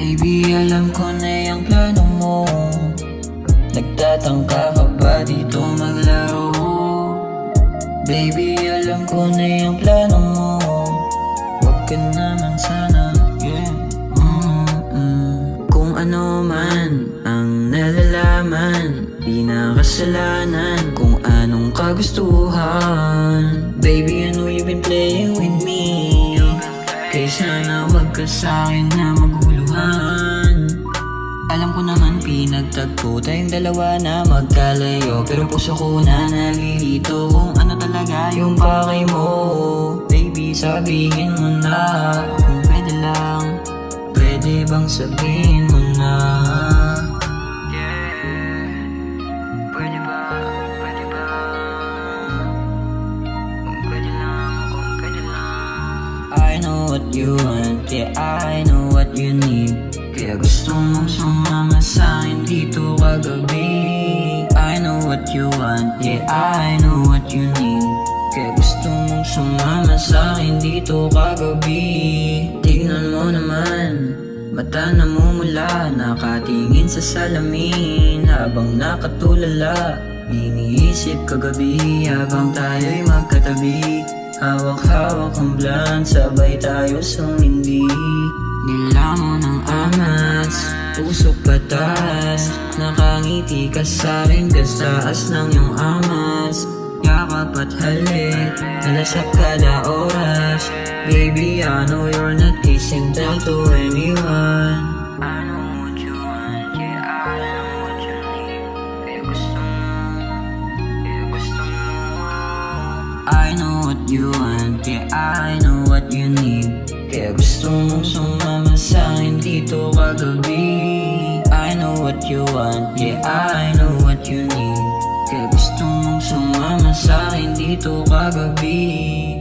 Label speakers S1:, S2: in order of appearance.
S1: Baby, alam ko na yung plano mo. Nagtatangka ka ba dito maglaro? Baby, alam ko na yung plano mo. Wag ka naman sana, yeah. Kung ano man ang nalalaman, di na kasalanan kung anong kagustuhan. Baby, I know you've been playing with me, kaya sana wag ka sa'kin na maguluhan. Alam ko naman pinagtagpo tayong dalawa na magkalayo, pero puso ko na nalilito kung ano talaga yung pakay mo. Baby, sabihin mo na kung pwede lang, pwede bang sabihin mo na? Yeah, pwede ba, pwede ba? Kung pwede lang, kung pwede lang. I know what you want, yeah, I know what you need. Kaya gusto mong sumama sa'kin dito kagabi. I know what you want, yeah, I know what you need. Kaya gusto mong sumama sa'kin dito kagabi. Tignan mo naman, mata namumula, nakatingin sa salamin habang nakatulala. Iniisip kagabi habang tayo'y magkatabi. Hawak-hawak ang blunt, sabay tayo sumindi. Nilamon ng amas, usok patas, nakangiti ka sa'kin kasaas ng iyong amas. Yakap at halik, nalasap kada oras. Baby, I know you're not kissing, tell to anyone. I know what you want, yeah, I know what you need. Kaya gusto mo, kaya gusto mo. I know what you want, yeah, I know what you need. Kaya gusto mong sumama sa'kin dito kagabi. I know what you want, yeah, I know what you need. Kaya gusto mong sumama sa'kin dito kagabi.